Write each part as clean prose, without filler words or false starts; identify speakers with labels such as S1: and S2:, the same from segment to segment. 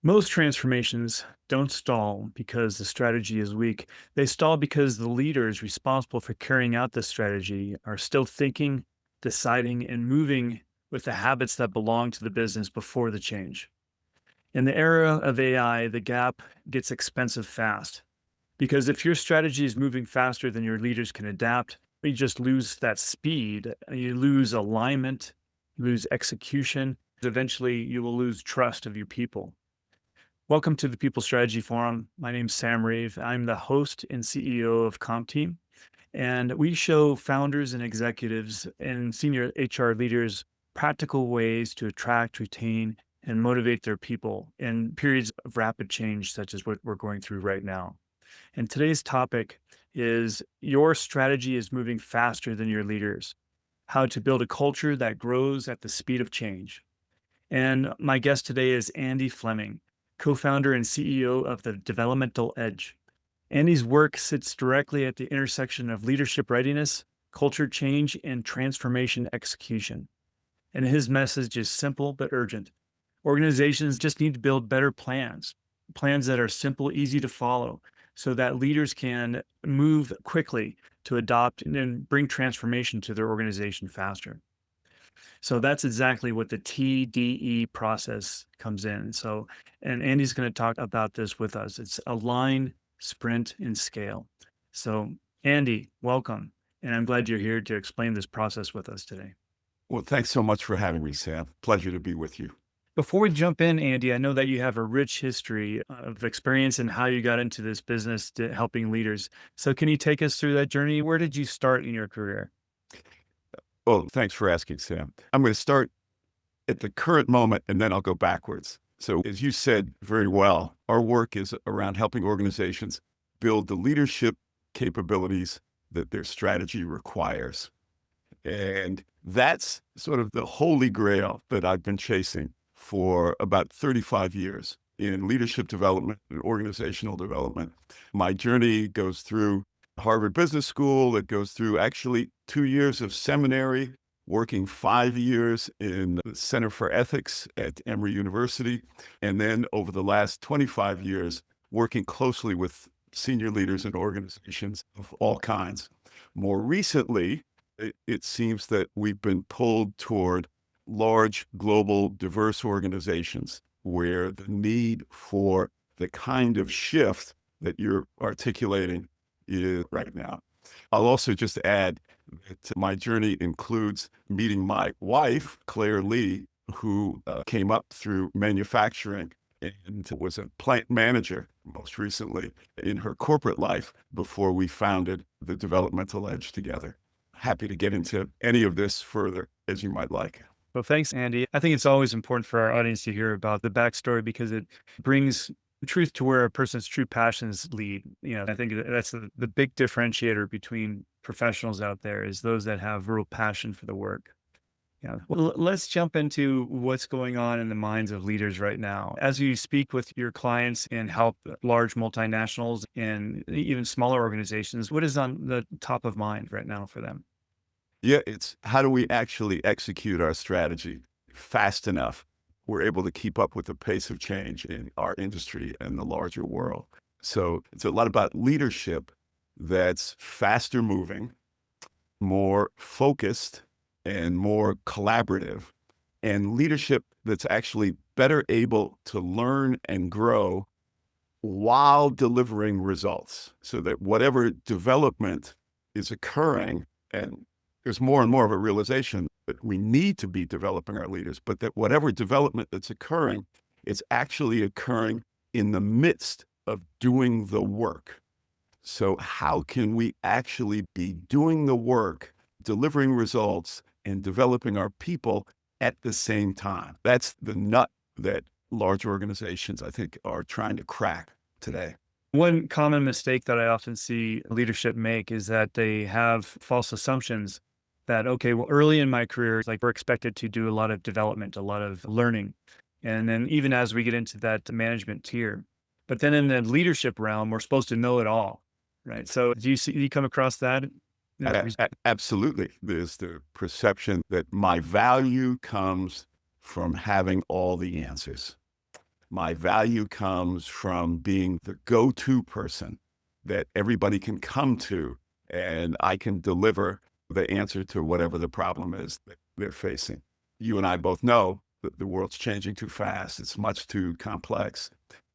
S1: Most transformations don't stall because the strategy is weak. They stall because the leaders responsible for carrying out the strategy are still thinking, deciding, and moving with the habits that belong to the business before the change. In the era of AI, the gap gets expensive fast because if your strategy is moving faster than your leaders can adapt, you just lose that speed, you lose alignment, you lose execution. Eventually, you will lose trust of your people. Welcome to the People Strategy Forum. My name is Sam Reeve. I'm the host and CEO of CompTeam, and we show founders and executives and senior HR leaders practical ways to attract, retain, and motivate their people in periods of rapid change, such as what we're going through right now. And today's topic is your strategy is moving faster than your leaders, how to build a culture that grows at the speed of change. And my guest today is Andy Fleming, co founder and CEO of the Developmental Edge. Andy's work sits directly at the intersection of leadership readiness, culture change, and transformation execution. And his message is simple but urgent. Organizations just need to build better plans, plans that are simple, easy to follow, so that leaders can move quickly to adopt and bring transformation to their organization faster. So that's exactly what the TDE process comes in. So, and Andy's going to talk about this with us. It's align, sprint, and scale. So, Andy, welcome. And I'm glad you're here to explain this process with us today.
S2: Well, thanks so much for having me, Sam. Pleasure to be with you.
S1: Before we jump in, Andy, I know that you have a rich history of experience in how you got into this business to helping leaders. So, can you take us through that journey? Where did you start in your career?
S2: Well, thanks for asking, Sam. I'm going to start at the current moment and then I'll go backwards. So, as you said very well, our work is around helping organizations build the leadership capabilities that their strategy requires. And that's sort of the holy grail that I've been chasing for about 35 years in leadership development and organizational development. My journey goes through Harvard Business School. It goes through actually 2 years of seminary, working 5 years in the Center for Ethics at Emory University. And then over the last 25 years, working closely with senior leaders in organizations of all kinds. More recently, it seems that we've been pulled toward large, global, diverse organizations where the need for the kind of shift that you're articulating is right now. I'll also just add that my journey includes meeting my wife, Claire Lee, who came up through manufacturing and was a plant manager most recently in her corporate life before we founded the Developmental Edge together. Happy to get into any of this further as you might like.
S1: Well, thanks, Andy. I think it's always important for our audience to hear about the backstory because it brings truth to where a person's true passions lead. I think that's the big differentiator between professionals out there is those that have real passion for the work. Yeah. Well, let's jump into what's going on in the minds of leaders right now. As you speak with your clients and help large multinationals and even smaller organizations, what is on the top of mind right now for them?
S2: Yeah, it's how do we actually execute our strategy fast enough? We're able to keep up with the pace of change in our industry and the larger world. So it's a lot about leadership that's faster moving, more focused, and more collaborative, and leadership that's actually better able to learn and grow while delivering results so that whatever development is occurring, and there's more and more of a realization that we need to be developing our leaders, but that whatever development that's occurring, it's actually occurring in the midst of doing the work. So how can we actually be doing the work, delivering results, and developing our people at the same time? That's the nut that large organizations, I think, are trying to crack today.
S1: One common mistake that I often see leadership make is that they have false assumptions that, okay, well, early in my career, like we're expected to do a lot of development, a lot of learning. And then even as we get into that management tier, but then in the leadership realm, we're supposed to know it all, right? So do you come across that?
S2: Absolutely. There's the perception that my value comes from having all the answers. My value comes from being the go-to person that everybody can come to, and I can deliver the answer to whatever the problem is that they're facing. You and I both know that the world's changing too fast. It's much too complex.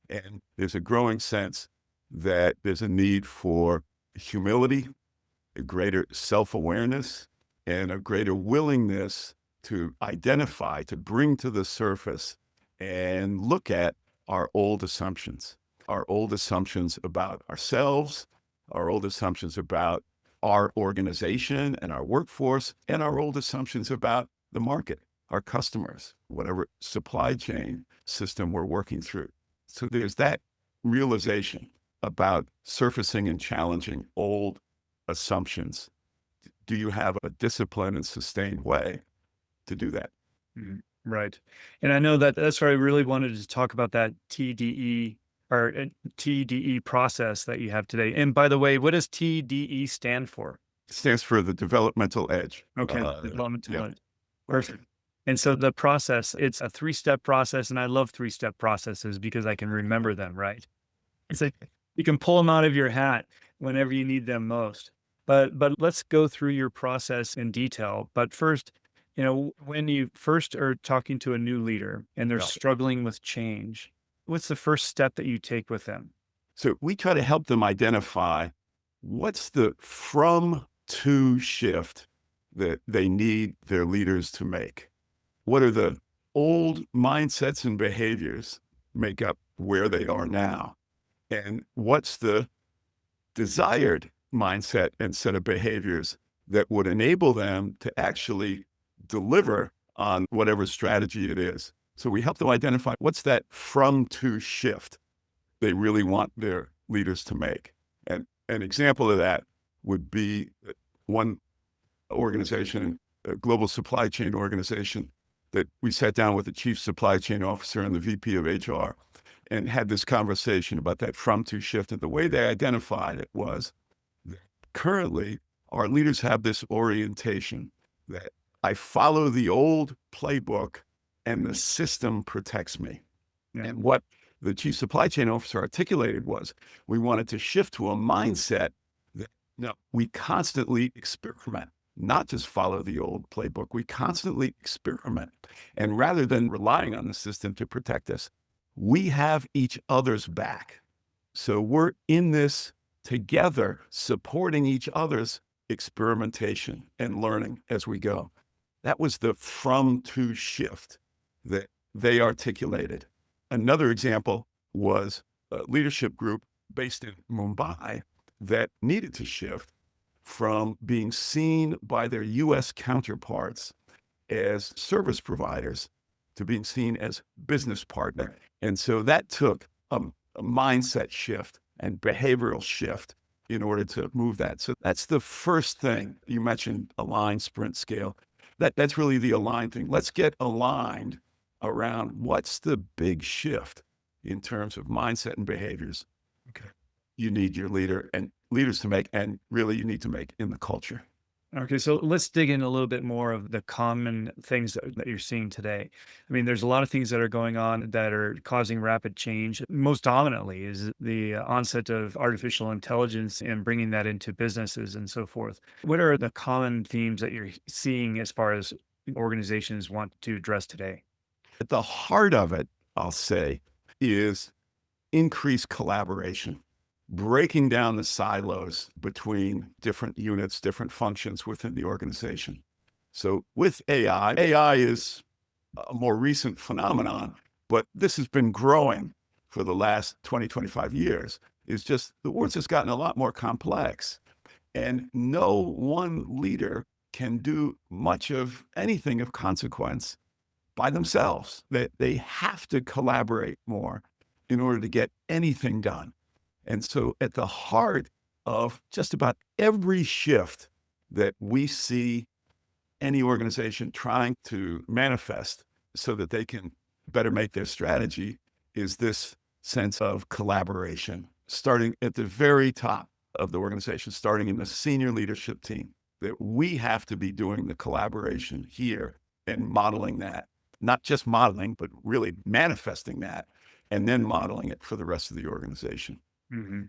S2: And there's a growing sense that there's a need for humility, a greater self-awareness, and a greater willingness to identify, to bring to the surface and look at our old assumptions about ourselves, our old assumptions about our organization and our workforce, and our old assumptions about the market, our customers, whatever supply chain system we're working through. So there's that realization about surfacing and challenging old assumptions. Do you have a disciplined and sustained way to do that?
S1: Mhm. Right. And I know that that's why I really wanted to talk about that TDE or TDE process that you have today. And by the way, what does TDE stand for?
S2: It stands for the developmental edge.
S1: Okay,
S2: Yeah.
S1: developmental. Perfect. And so the process, it's a three-step process, and I love three-step processes because I can remember them, right? It's like you can pull them out of your hat whenever you need them most. But let's go through your process in detail. But first, when you first are talking to a new leader and they're
S2: Yeah.
S1: struggling with change, what's the first step that you take with them?
S2: So we try to help them identify what's the from to shift that they need their leaders to make. What are the old mindsets and behaviors make up where they are now? And what's the desired mindset and set of behaviors that would enable them to actually deliver on whatever strategy it is? So we help them identify what's that from to shift they really want their leaders to make. And an example of that would be one organization, a global supply chain organization, that we sat down with the chief supply chain officer and the VP of HR and had this conversation about that from to shift. And the way they identified it was that currently our leaders have this orientation that I follow the old playbook and the system protects me.
S1: Yeah.
S2: And what the chief supply chain officer articulated was we wanted to shift to a mindset that no, we constantly experiment, not just follow the old playbook. We constantly experiment. And rather than relying on the system to protect us, we have each other's back. So we're in this together, supporting each other's experimentation and learning as we go. That was the from to shift that they articulated. Another example was a leadership group based in Mumbai that needed to shift from being seen by their US counterparts as service providers to being seen as business partner. And so that took a mindset shift and behavioral shift in order to move that. So that's the first thing. You mentioned align, sprint, scale. That's really the align thing. Let's get aligned around what's the big shift in terms of mindset and behaviors.
S1: Okay.
S2: You need your leader and leaders to make, and really you need to make in the culture.
S1: Okay, so let's dig in a little bit more of the common things that you're seeing today. I mean, there's a lot of things that are going on that are causing rapid change. Most dominantly is the onset of artificial intelligence and bringing that into businesses and so forth. What are the common themes that you're seeing as far as organizations want to address today?
S2: At the heart of it, I'll say, is increased collaboration, breaking down the silos between different units, different functions within the organization. So with AI is a more recent phenomenon, but this has been growing for the last 20, 25 years. It's just the world's just gotten a lot more complex. And no one leader can do much of anything of consequence by themselves. They have to collaborate more in order to get anything done. And so at the heart of just about every shift that we see any organization trying to manifest so that they can better make their strategy is this sense of collaboration, starting at the very top of the organization, starting in the senior leadership team, that we have to be doing the collaboration here and modeling that, not just modeling, but really manifesting that and then modeling it for the rest of the organization.
S1: Hmm.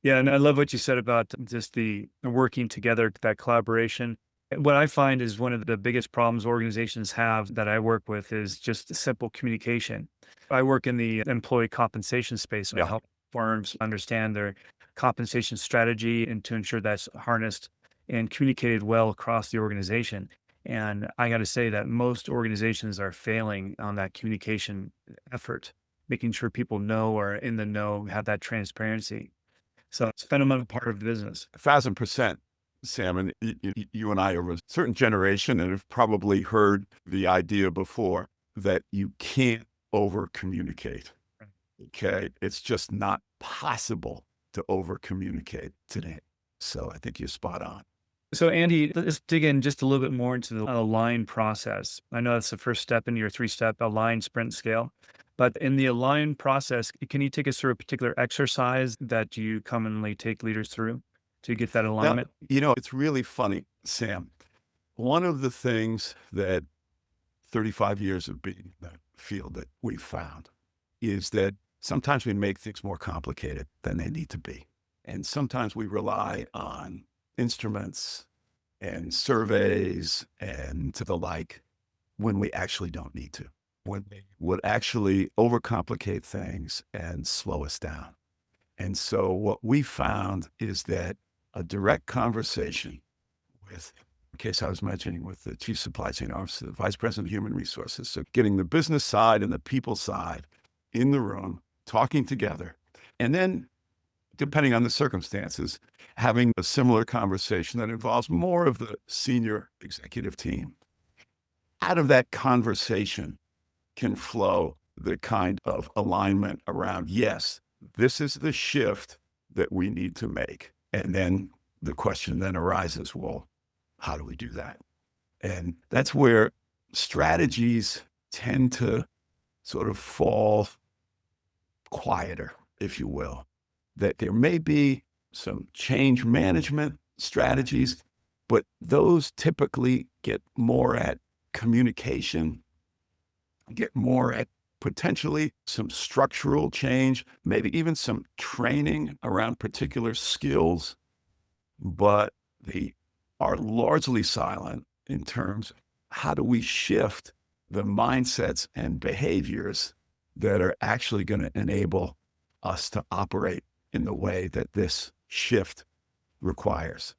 S1: Yeah, and I love what you said about just the working together, that collaboration. What I find is one of the biggest problems organizations have that I work with is just simple communication. I work in the employee compensation space. I
S2: Yeah.
S1: help firms understand their compensation strategy and to ensure that's harnessed and communicated well across the organization. And I got to say that most organizations are failing on that communication effort, making sure people know or in the know, have that transparency. So it's a fundamental part of the business.
S2: 1,000%, Sam. And you and I are of a certain generation and have probably heard the idea before that you can't over communicate. Okay. It's just not possible to over communicate today. So I think you're spot on.
S1: So Andy, let's dig in just a little bit more into the align process. I know that's the first step in your three-step align sprint scale, but in the align process, can you take us through a particular exercise that you commonly take leaders through to get that
S2: Now,
S1: alignment?
S2: it's really funny, Sam. One of the things that 35 years of being in the field that we found is that sometimes we make things more complicated than they need to be. And sometimes we rely on instruments and surveys and to the like when we actually don't need to, when they would actually overcomplicate things and slow us down. And so what we found is that a direct conversation with, in case I was mentioning, with the chief supply chain officer, the vice president of human resources. So getting the business side and the people side in the room, talking together. And then, depending on the circumstances, having a similar conversation that involves more of the senior executive team. Out of that conversation can flow the kind of alignment around, yes, this is the shift that we need to make. And then the question then arises, well, how do we do that? And that's where strategies tend to sort of fall quieter, if you will. That there may be some change management strategies, but those typically get more at communication, get more at potentially some structural change, maybe even some training around particular skills, but they are largely silent in terms of how do we shift the mindsets and behaviors that are actually going to enable us to operate in the way that this shift requires.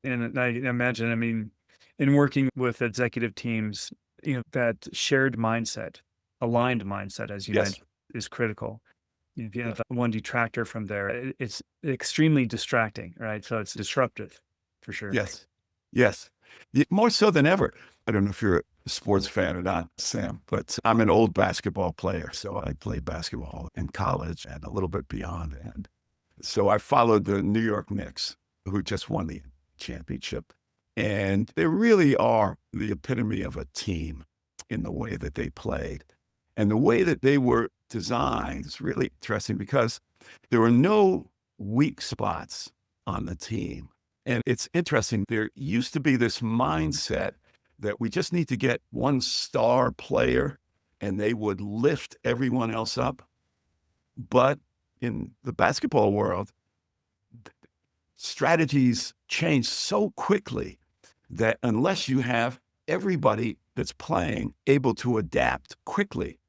S1: And I imagine, I mean, in working with executive teams, that shared mindset, aligned mindset, as you
S2: Yes.
S1: mentioned, is critical. If you have one detractor from there, it's extremely distracting, right? So it's disruptive for sure.
S2: Yes. Yes. More so than ever. I don't know if you're a sports fan or not, Sam, but I'm an old basketball player. So I played basketball in college and a little bit beyond. And so I followed the New York Knicks, who just won the championship. And they really are the epitome of a team in the way that they played. And the way that they were designed is really interesting because there were no weak spots on the team. And it's interesting, there used to be this mindset that we just need to get one star player and they would lift everyone else up. But in the basketball world, strategies change so quickly that unless you have everybody that's playing able to adapt quickly,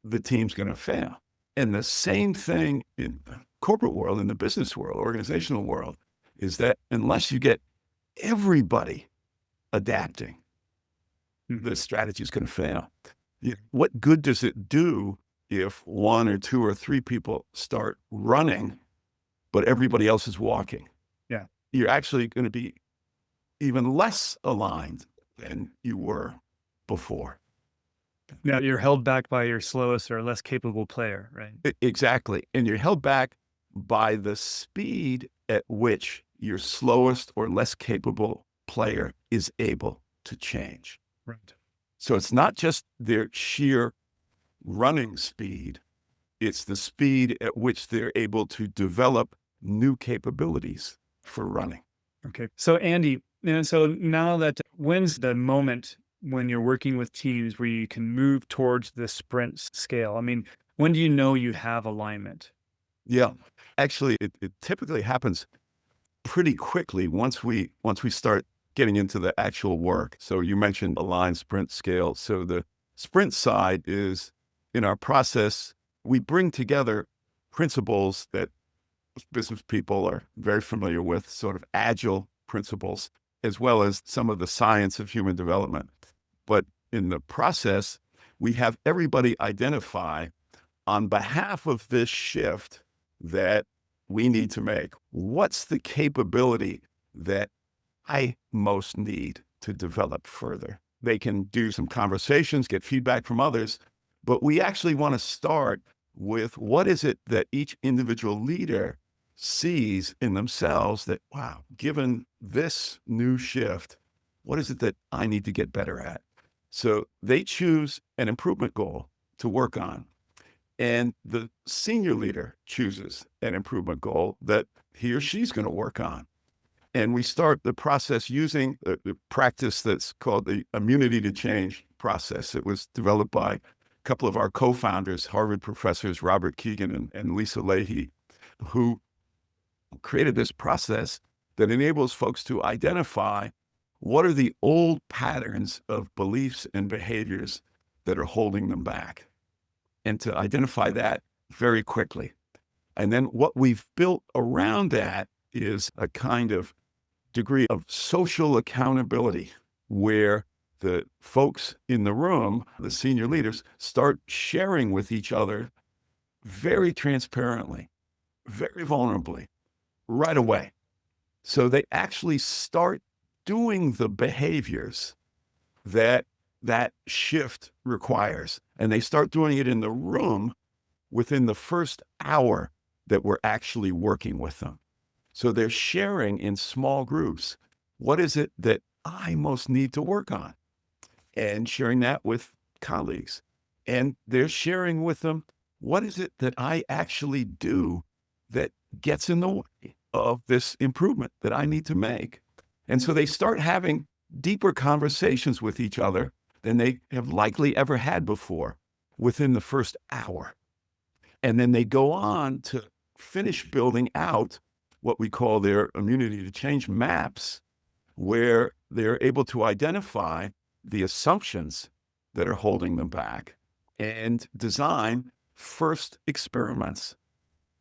S2: the team's going to fail. And the same thing in the corporate world, in the business world, organizational world, is that unless you get everybody adapting, the strategy is going to fail. What good does it do if one or two or three people start running, but everybody else is walking?
S1: Yeah.
S2: You're actually going to be even less aligned than you were before.
S1: Now you're held back by your slowest or less capable player, right?
S2: Exactly. And you're held back by the speed at which your slowest or less capable player is able to change.
S1: Right.
S2: So it's not just their sheer running speed, it's the speed at which they're able to develop new capabilities for running.
S1: Okay. So Andy, so now that when's the moment when you're working with teams where you can move towards the sprint scale? I mean, When do you know you have alignment?
S2: Yeah. Actually, it typically happens pretty quickly once we start getting into the actual work. So you mentioned aligned sprint scale. So the sprint side is in our process, we bring together principles that business people are very familiar with, sort of agile principles, as well as some of the science of human development. But in the process, we have everybody identify on behalf of this shift that we need to make. What's the capability that I most need to develop further? They can do some conversations, get feedback from others, but we actually want to start with what is it that each individual leader sees in themselves that, wow, given this new shift, what is it that I need to get better at? So they choose an improvement goal to work on. And the senior leader chooses an improvement goal that he or she's going to work on. And we start the process using the practice that's called the immunity to change process. It was developed by a couple of our co-founders, Harvard professors, Robert Keegan and Lisa Leahy, who created this process that enables folks to identify what are the old patterns of beliefs and behaviors that are holding them back, and to identify that very quickly. And then what we've built around that is a kind of degree of social accountability where the folks in the room, the senior leaders, start sharing with each other very transparently, very vulnerably, right away. So they actually start doing the behaviors that that shift requires. And they start doing it in the room within the first hour that we're actually working with them. So they're sharing in small groups. What is it that I most need to work on? And sharing that with colleagues. And they're sharing with them, what is it that I actually do that gets in the way of this improvement that I need to make? And so they start having deeper conversations with each other than they have likely ever had before within the first hour. And then they go on to finish building out what we call their immunity to change maps, where they're able to identify the assumptions that are holding them back and design first experiments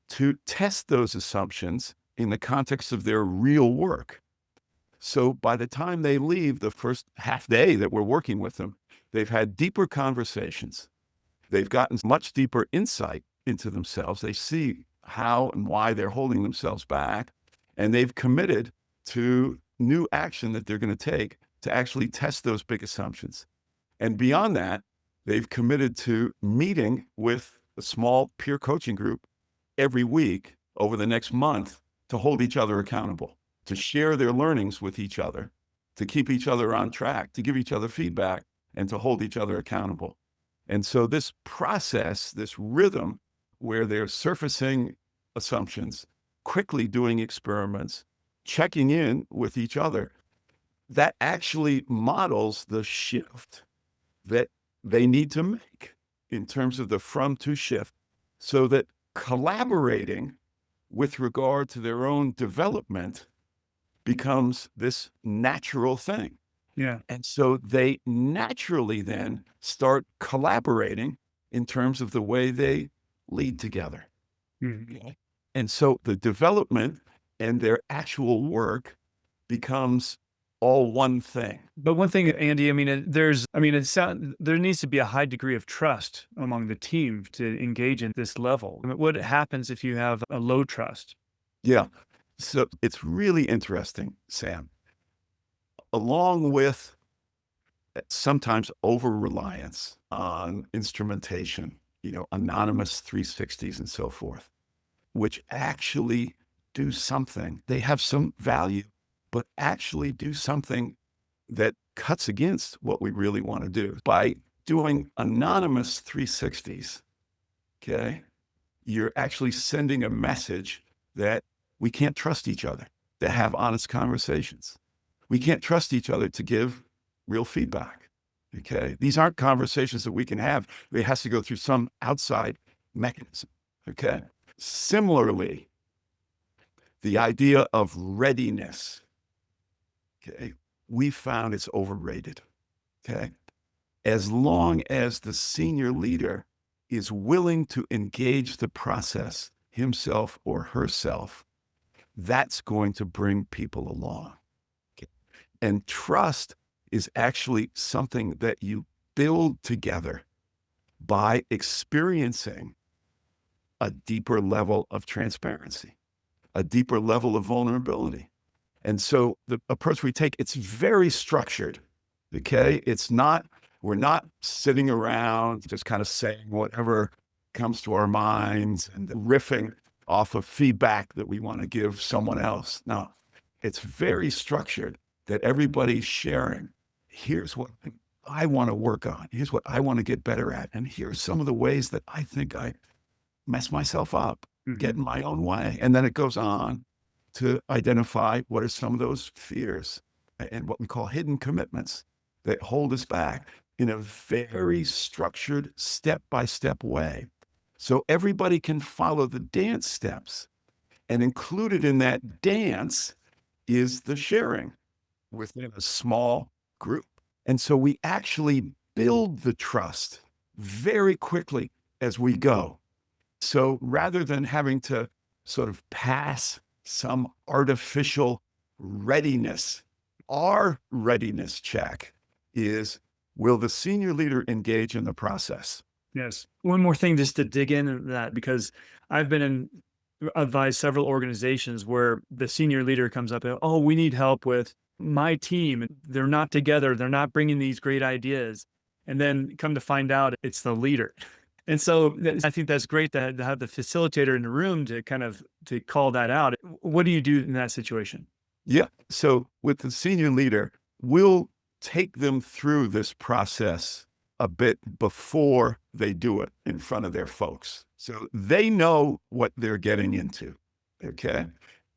S2: to test those assumptions in the context of their real work. So by the time they leave the first half day that we're working with them, they've had deeper conversations. They've gotten much deeper insight into themselves. They see how and why they're holding themselves back, and they've committed to new action that they're going to take to actually test those big assumptions. And beyond that, they've committed to meeting with a small peer coaching group every week over the next month to hold each other accountable, to share their learnings with each other, to keep each other on track, to give each other feedback, and to hold each other accountable. And so this process, this rhythm where they're surfacing assumptions, quickly doing experiments, checking in with each other, that actually models the shift that they need to make in terms of the from to shift, so that collaborating with regard to their own development becomes this natural thing.
S1: Yeah.
S2: And so they naturally then start collaborating in terms of the way they lead together.
S1: Mhm.
S2: Okay. And so the development and their actual work becomes all one thing.
S1: But one thing, Andy, I mean, there needs to be a high degree of trust among the team to engage in this level. I mean, what happens if you have a low trust?
S2: Yeah. So it's really interesting, Sam. Along with sometimes over reliance on instrumentation, anonymous 360s and so forth, which actually do something. They have some value, but actually do something that cuts against what we really want to do. By doing anonymous 360s, okay, you're actually sending a message that we can't trust each other to have honest conversations. We can't trust each other to give real feedback. Okay. These aren't conversations that we can have. It has to go through some outside mechanism. Okay. Similarly, the idea of readiness, okay, we found it's overrated. Okay. As long as the senior leader is willing to engage the process himself or herself, that's going to bring people along. Okay. And trust is actually something that you build together by experiencing a deeper level of transparency, a deeper level of vulnerability. And so the approach we take, it's very structured. Okay. It's not, we're not sitting around just kind of saying whatever comes to our minds and riffing off of feedback that we want to give someone else. No, it's very structured that everybody's sharing. Here's what I want to work on. Here's what I want to get better at. And here's some of the ways that I think I mess myself up, get in my own way. And then it goes on to identify what are some of those fears and what we call hidden commitments that hold us back in a very structured, step-by-step way. So everybody can follow the dance steps. And included in that dance is the sharing within a small group. And so we actually build the trust very quickly as we go. So rather than having to sort of pass some artificial readiness, our readiness check is, will the senior leader engage in the process?
S1: Yes. One more thing just to dig into that, because I've been in advised several organizations where the senior leader comes up and, oh, we need help with my team. They're not together. They're not bringing these great ideas. And then come to find out it's the leader. And so I think that's great to have the facilitator in the room to kind of to call that out. What do you do in that situation?
S2: Yeah. So with the senior leader, we'll take them through this process a bit before they do it in front of their folks. So they know what they're getting into. Okay.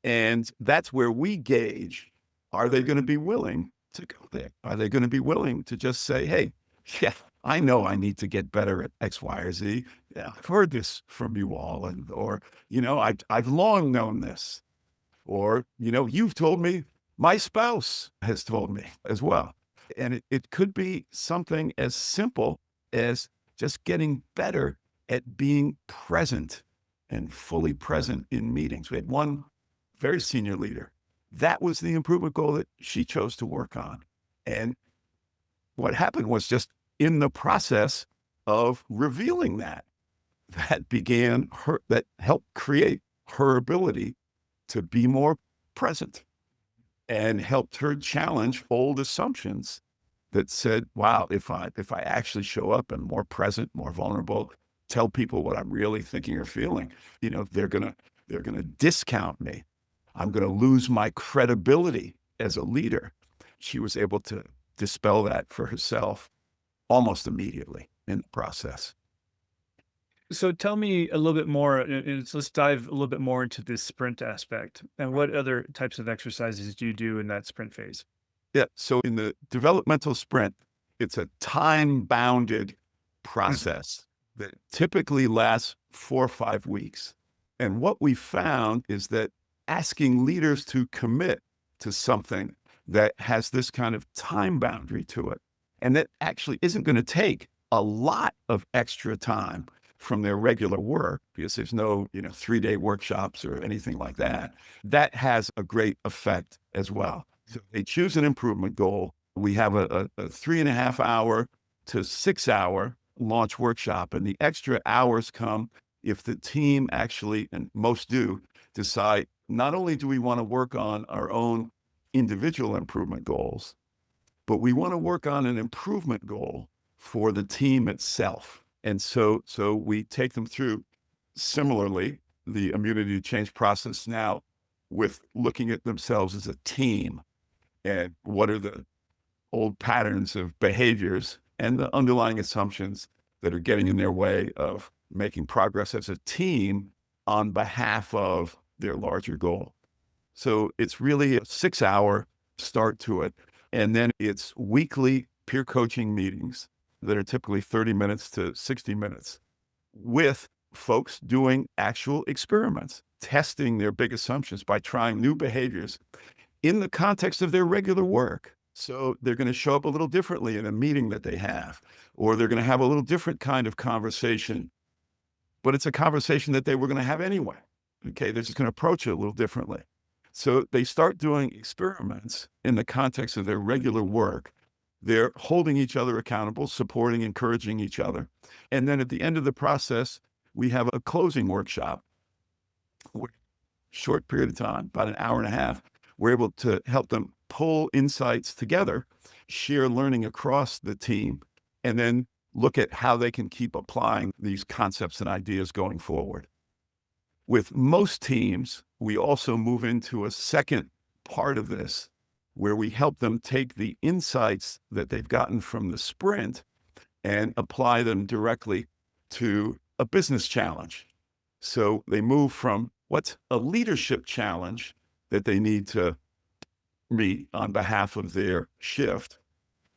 S2: And that's where we gauge, are they going to be willing to go there? Are they going to be willing to just say, hey, yeah, I know I need to get better at X, Y, or Z. Yeah, I've heard this from you all. And, or, I've long known this. Or, you've told me, my spouse has told me as well. And it could be something as simple as just getting better at being present and fully present in meetings. We had one very senior leader. That was the improvement goal that she chose to work on. And what happened was just in the process of revealing that began her, that helped create her ability to be more present and helped her challenge old assumptions that said, wow, if I actually show up and more present, more vulnerable, tell people what I'm really thinking or feeling, they're going to discount me. I'm going to lose my credibility as a leader. She was able to dispel that for herself almost immediately in the process.
S1: So tell me a little bit more, and let's dive a little bit more into this sprint aspect. And what other types of exercises do you do in that sprint phase?
S2: Yeah. So in the developmental sprint, it's a time bounded
S1: Mhm.
S2: process that typically lasts 4 or 5 weeks. And what we found is that asking leaders to commit to something that has this kind of time boundary to it, and that actually isn't going to take a lot of extra time from their regular work, because there's no, 3-day workshops or anything like that, that has a great effect as well. So they choose an improvement goal. We have a 3.5 hour to 6 hour launch workshop, and the extra hours come if the team actually, and most do, decide not only do we want to work on our own individual improvement goals, but we want to work on an improvement goal for the team itself. And so we take them through similarly the immunity to change process now with looking at themselves as a team and what are the old patterns of behaviors and the underlying assumptions that are getting in their way of making progress as a team on behalf of their larger goal. So it's really a 6 hour start to it. And then it's weekly peer coaching meetings that are typically 30 minutes to 60 minutes with folks doing actual experiments, testing their big assumptions by trying new behaviors in the context of their regular work. So they're going to show up a little differently in a meeting that they have, or they're going to have a little different kind of conversation, but it's a conversation that they were going to have anyway. Okay, they're just going to approach it a little differently. So they start doing experiments in the context of their regular work. They're holding each other accountable, supporting, encouraging each other. And then at the end of the process, we have a closing workshop, short period of time, about an hour and a half. We're able to help them pull insights together, share learning across the team, and then look at how they can keep applying these concepts and ideas going forward. With most teams, we also move into a second part of this where we help them take the insights that they've gotten from the sprint and apply them directly to a business challenge. So they move from what's a leadership challenge that they need to meet on behalf of their shift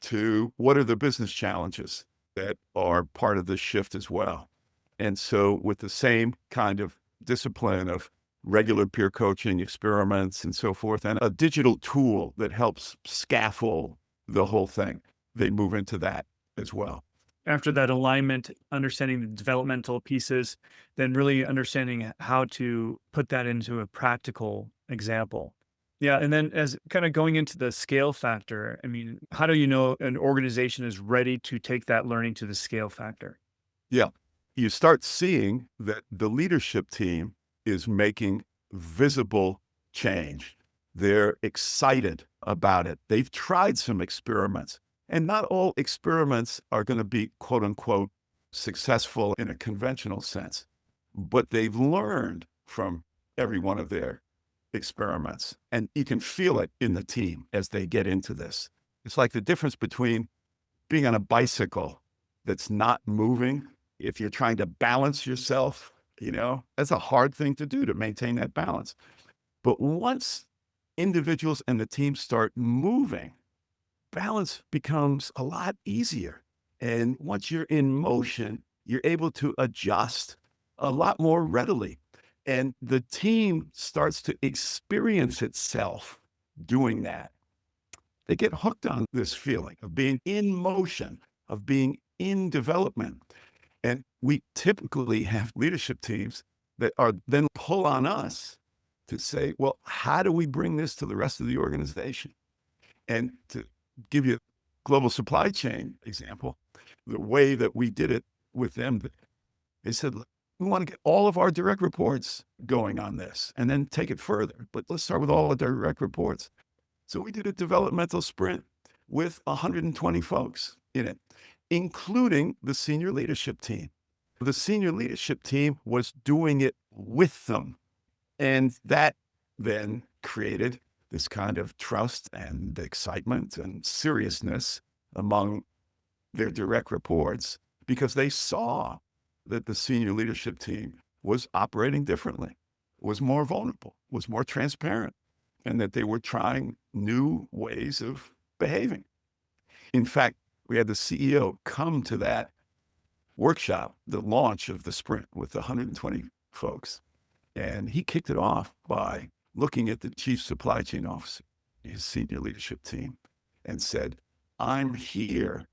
S2: to what are the business challenges that are part of the shift as well. And so with the same kind of discipline of regular peer coaching, experiments, and so forth, and a digital tool that helps scaffold the whole thing, they move into that as well.
S1: After that alignment, understanding the developmental pieces, then really understanding how to put that into a practical example. Yeah, and then as kind of going into the scale factor, I mean, how do you know an organization is ready to take that learning to the scale factor?
S2: Yeah. You start seeing that the leadership team is making visible change. They're excited about it. They've tried some experiments, and not all experiments are going to be quote unquote successful in a conventional sense, but they've learned from every one of their experiments. And you can feel it in the team as they get into this. It's like the difference between being on a bicycle that's not moving. If you're trying to balance yourself, that's a hard thing to do, to maintain that balance. But once individuals and the team start moving, balance becomes a lot easier. And once you're in motion, you're able to adjust a lot more readily. And the team starts to experience itself doing that. They get hooked on this feeling of being in motion, of being in development. And we typically have leadership teams that are then pull on us to say, well, how do we bring this to the rest of the organization? And to give you a global supply chain example, the way that we did it with them, they said, "Look, we want to get all of our direct reports going on this and then take it further. But let's start with all the direct reports." So we did a developmental sprint with 120 folks in it, including the senior leadership team. The senior leadership team was doing it with them. And that then created this kind of trust and excitement and seriousness among their direct reports because they saw that the senior leadership team was operating differently, was more vulnerable, was more transparent, and that they were trying new ways of behaving. In fact, we had the CEO come to that workshop, the launch of the sprint with 120 folks. And he kicked it off by looking at the chief supply chain officer, his senior leadership team, and said, "I'm here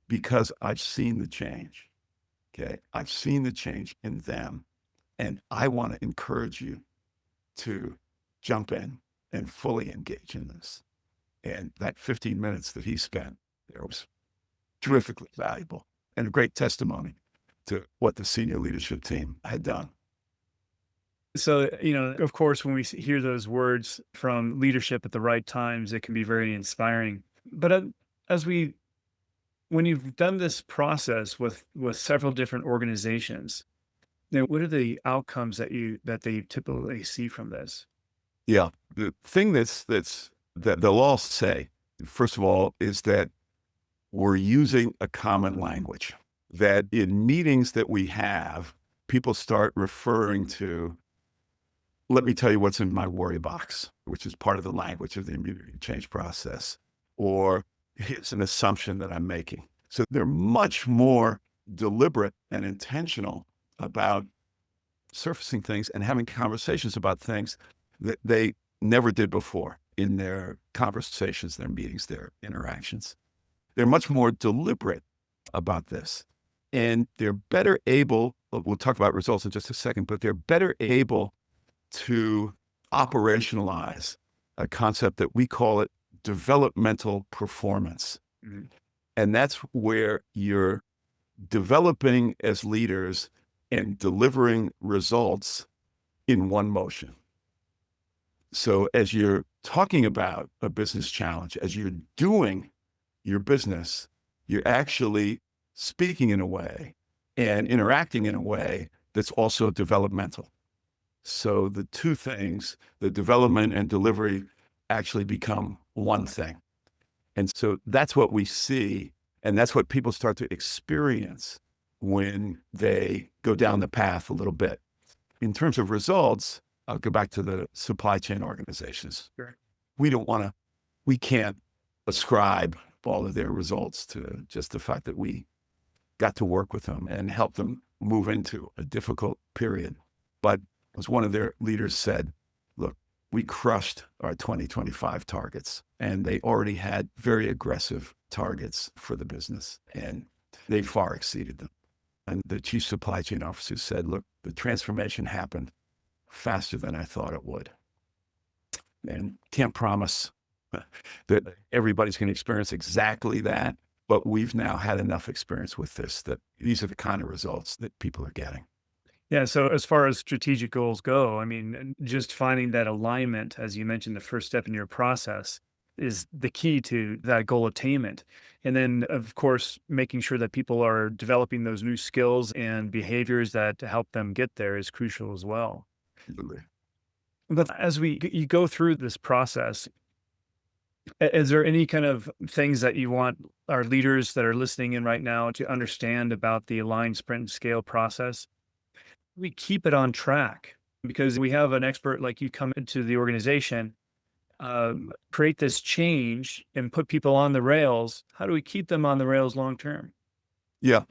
S2: because I've seen the change. Okay. I've seen the change in them. And I want to encourage you to jump in and fully engage in this." And that 15 minutes that he spent there was terrifically valuable and a great testimony to what the senior leadership team had done.
S1: So, of course, when we hear those words from leadership at the right times, it can be very inspiring. But as we, when you've done this process with several different organizations, what are the outcomes that they typically see from this?
S2: Yeah. The thing that they'll all say, first of all, is that we're using a common language, that in meetings that we have, people start referring to, "Let me tell you what's in my worry box," which is part of the language of the immunity change process, or "Here's an assumption that I'm making." So they're much more deliberate and intentional about surfacing things and having conversations about things that they never did before in their conversations, their meetings, their interactions. They're much more deliberate about this. And they're better able, we'll talk about results in just a second, but they're better able to operationalize a concept that we call it developmental performance.
S1: Mhm.
S2: And that's where you're developing as leaders and delivering results in one motion. So as you're talking about a business challenge, as you're doing your business, you're actually speaking in a way and interacting in a way that's also developmental. So the two things, the development and delivery, actually become one thing. And so that's what we see. And that's what people start to experience when they go down the path a little bit. In terms of results, I'll go back to the supply chain organizations.
S1: Sure.
S2: We can't ascribe all of their results to just the fact that we got to work with them and help them move into a difficult period. But as one of their leaders said, look, we crushed our 2025 targets, and they already had very aggressive targets for the business, and they far exceeded them. And the chief supply chain officer said, look, the transformation happened faster than I thought it would. And can't promise that everybody's going to experience exactly that, but we've now had enough experience with this that these are the kind of results that people are getting.
S1: Yeah. So as far as strategic goals go, I mean, and just finding that alignment, as you mentioned, the first step in your process is the key to that goal attainment. And then, of course, making sure that people are developing those new skills and behaviors that help them get there is crucial as well.
S2: Absolutely.
S1: But as you go through this process, is there any kind of things that you want our leaders that are listening in right now to understand about the align sprint and scale process? We keep it on track because we have an expert like you come into the organization, create this change and put people on the rails. How do we keep them on the rails long term?
S2: Yeah.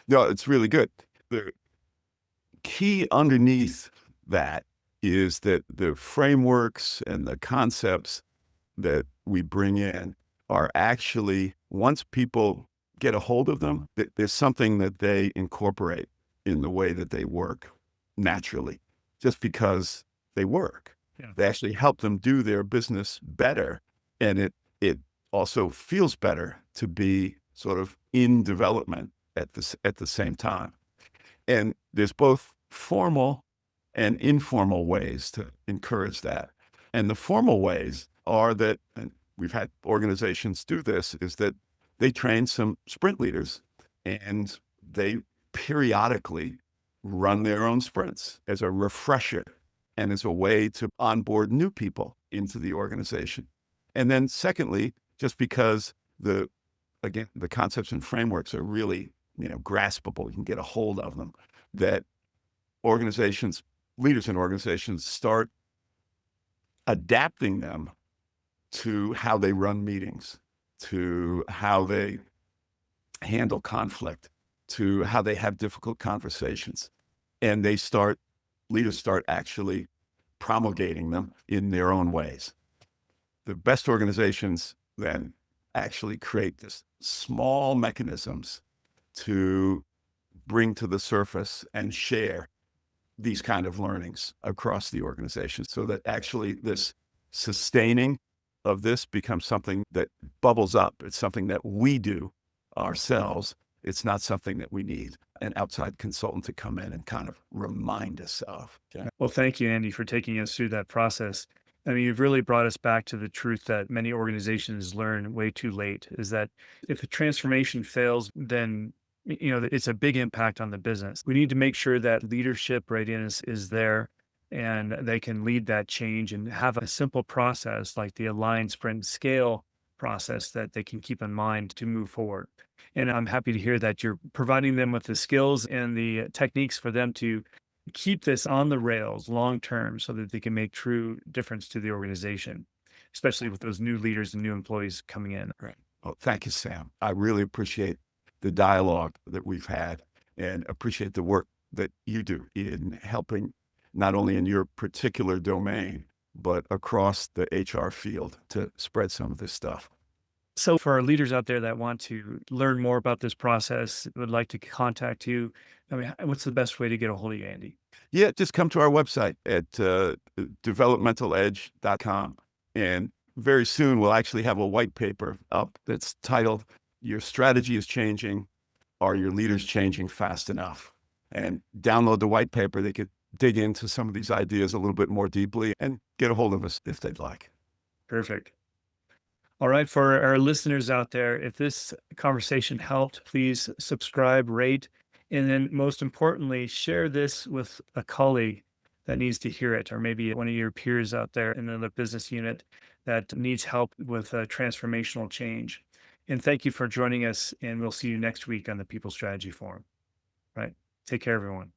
S2: No, it's really good. The key underneath that is that the frameworks and the concepts that we bring in are actually, once people get a hold of them, there's something that they incorporate in the way that they work naturally, just because they work.
S1: Yeah.
S2: They actually help them do their business better. And it also feels better to be sort of in development at the same time. And there's both formal and informal ways to encourage that. And the formal ways are that, and we've had organizations do this, is that they train some sprint leaders and they periodically run their own sprints as a refresher and as a way to onboard new people into the organization. And then secondly, just because again, the concepts and frameworks are really, graspable, you can get a hold of them, that leaders in organizations start adapting them to how they run meetings, to how they handle conflict, to how they have difficult conversations. And leaders start actually promulgating them in their own ways. The best organizations then actually create this small mechanisms to bring to the surface and share these kind of learnings across the organization so that actually this sustaining of this becomes something that bubbles up. It's something that we do ourselves. It's not something that we need an outside consultant to come in and kind of remind us of. Okay?
S1: Well, thank you, Andy, for taking us through that process. I mean, you've really brought us back to the truth that many organizations learn way too late is that if a transformation fails, then it's a big impact on the business. We need to make sure that leadership readiness is there and they can lead that change and have a simple process like the align sprint scale process that they can keep in mind to move forward. And I'm happy to hear that you're providing them with the skills and the techniques for them to keep this on the rails long term so that they can make true difference to the organization, especially with those new leaders and new employees coming in.
S2: Right. Well, thank you, Sam. I really appreciate the dialogue that we've had and appreciate the work that you do in helping not only in your particular domain, but across the HR field to spread some of this stuff.
S1: So, for our leaders out there that want to learn more about this process, would like to contact you, I mean, what's the best way to get a hold of you, Andy?
S2: Yeah, just come to our website at developmentaledge.com. And very soon we'll actually have a white paper up that's titled, Your Strategy is Changing. Are Your Leaders Changing Fast Enough? And download the white paper. They could dig into some of these ideas a little bit more deeply and get a hold of us if they'd like.
S1: Perfect. All right, for our listeners out there, if this conversation helped, please subscribe, rate, and then most importantly, share this with a colleague that needs to hear it, or maybe one of your peers out there in another business unit that needs help with transformational change. And thank you for joining us, and we'll see you next week on the People Strategy Forum. Right? Take care, everyone.